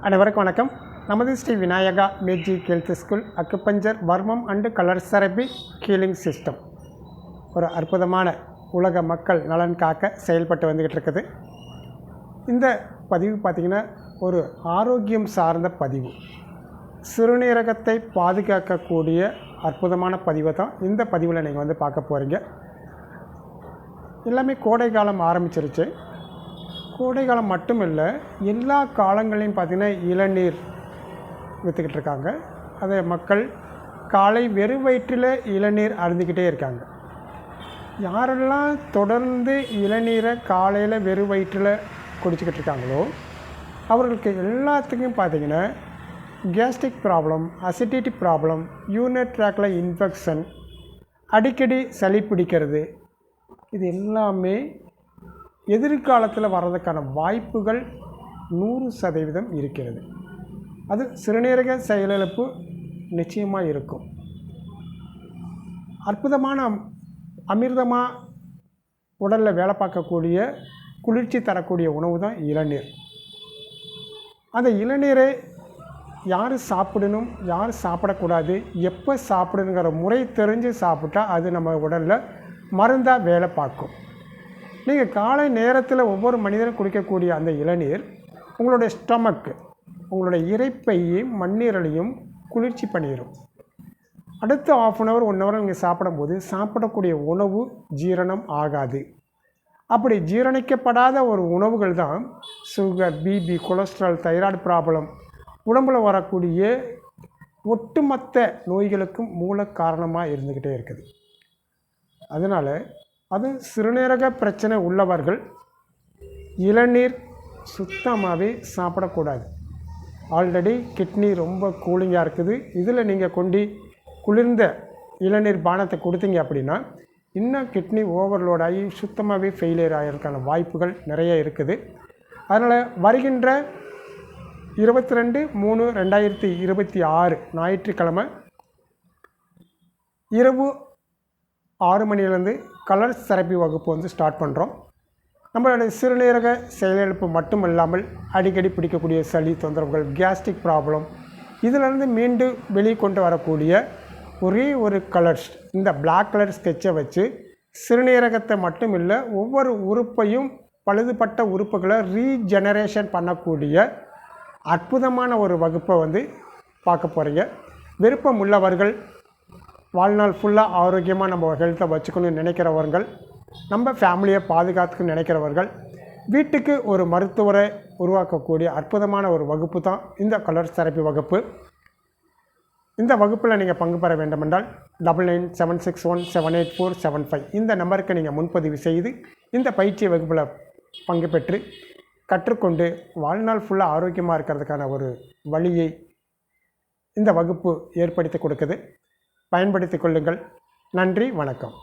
அனைவருக்கும் வணக்கம். நமது Shri Vinayaka magic health school acupuncture வர்மம் and colour therapy healing system ஒரு அற்புதமான உலக மக்கள் நலன் காக்க செயல்பட்டு வந்துக்கிட்டு இருக்குது. இந்த பதிவு பார்த்திங்கன்னா ஒரு ஆரோக்கியம் சார்ந்த பதிவு, சிறுநீரகத்தை பாதுகாக்கக்கூடிய அற்புதமான பதிவை தான் இந்த பதிவில் நீங்கள் பார்க்க போகிறீங்க. எல்லாமே கோடை காலம் ஆரம்பிச்சிருச்சு. கோடை காலம் மட்டும் இல்லை, எல்லா காலங்களையும் பார்த்திங்கன்னா இளநீர் விற்றுக்கிட்டு இருக்காங்க. அதை மக்கள் காலை வெறும் வயிற்றில் இளநீர் அருந்திக்கிட்டே இருக்காங்க. யாரெல்லாம் தொடர்ந்து இளநீரை காலையில் வெறும் வயிற்றில் குடிச்சிக்கிட்டு இருக்காங்களோ அவர்களுக்கு எல்லாத்துக்கும் பார்த்திங்கன்னா gastric problem, acidity problem, urinary ட்ராக்டில் இன்ஃபெக்ஷன், அடிக்கடி சளி பிடிக்கிறது, இது எல்லாமே எதிர்காலத்தில் வர்றதுக்கான வாய்ப்புகள் 100% இருக்கிறது. அது சிறுநீரக செயலிழப்பு நிச்சயமாக இருக்கும். அற்புதமான அமிர்தமாக உடலில் வேலை பார்க்கக்கூடிய குளிர்ச்சி தரக்கூடிய உணவு தான் இளநீர். அந்த இளநீரை யார் சாப்பிடணும், யார் சாப்பிடக்கூடாது, எப்போ சாப்பிடணுங்கிற முறை தெரிஞ்சு சாப்பிட்டா அது நம்ம உடலில் மருந்தாக வேலை பார்க்கும். நீங்கள் காலை நேரத்தில் ஒவ்வொரு மனிதனும் குடிக்கக்கூடிய அந்த இளநீர் உங்களுடைய ஸ்டொமக்கு, உங்களுடைய இரைப்பையும் மண்ணீரலையும் குளிர்ச்சி பண்ணிடும். அடுத்த 1/2 1 ஹவர் நீங்கள் சாப்பிடும்போது சாப்பிடக்கூடிய உணவு ஜீரணம் ஆகாது. அப்படி ஜீரணிக்கப்படாத ஒரு உணவுகள் தான் sugar, BP, cholesterol, thyroid problem, உடம்பில் வரக்கூடிய ஒட்டுமொத்த நோய்களுக்கும் மூல காரணமாக இருந்துக்கிட்டே இருக்குது. அதனால் அது சிறுநீரக பிரச்சனை உள்ளவர்கள் இளநீர் சுத்தமாகவே சாப்பிடக்கூடாது. ஆல்ரெடி கிட்னி ரொம்ப கூலிங்காக இருக்குது. இதில் நீங்கள் கொண்டு குளிர்ந்த இளநீர் பானத்தை கொடுத்தீங்க அப்படின்னா இன்னும் கிட்னி ஓவர்லோட் ஆகி சுத்தமாகவே ஃபெயிலியர் ஆகிறதுக்கான வாய்ப்புகள் நிறைய இருக்குது. அதனால் வருகின்ற 22/3/2026 ஞாயிற்றுக்கிழமை இரவு 6 மணிலேருந்து கலர் தெரப்பி வகுப்பு ஸ்டார்ட் பண்ணுறோம். நம்மளுடைய சிறுநீரக செயலிழப்பு மட்டும் இல்லாமல் அடிக்கடி பிடிக்கக்கூடிய சளி தொந்தரவுகள், கேஸ்ட்ரிக் ப்ராப்ளம், இதிலிருந்து மீண்டும் வெளியே கொண்டு வரக்கூடிய ஒரே ஒரு கலர்ஸ், இந்த பிளாக் கலர் ஸ்கெட்சை வச்சு சிறுநீரகத்தை மட்டும் இல்லை ஒவ்வொரு உறுப்பையும் பழுதுபட்ட உறுப்புகளை ரீஜெனரேஷன் பண்ணக்கூடிய அற்புதமான ஒரு வகுப்பை பார்க்க போகிறீங்க. விருப்பம் உள்ளவர்கள், வாழ்நாள் ஃபுல்லாக ஆரோக்கியமாக நம்ம ஹெல்த்தை வச்சுக்கணும்னு நினைக்கிறவர்கள், நம்ம ஃபேமிலியை பாதுகாத்துக்கணும்னு நினைக்கிறவர்கள், வீட்டுக்கு ஒரு மருத்துவரை உருவாக்கக்கூடிய அற்புதமான ஒரு வகுப்பு தான் இந்த கலர் தெரப்பி வகுப்பு. இந்த வகுப்பில் நீங்கள் பங்கு பெற வேண்டுமென்றால் 9976178475 இந்த நம்பருக்கு நீங்கள் முன்பதிவு செய்து இந்த பயிற்சி வகுப்பில் பங்கு பெற்று கற்றுக்கொண்டு வாழ்நாள் ஃபுல்லாக ஆரோக்கியமாக இருக்கிறதுக்கான ஒரு வழியை இந்த வகுப்பு ஏற்படுத்தி கொடுக்குது. பயன்படுத்திக் கொள்ளுங்கள். நன்றி, வணக்கம்.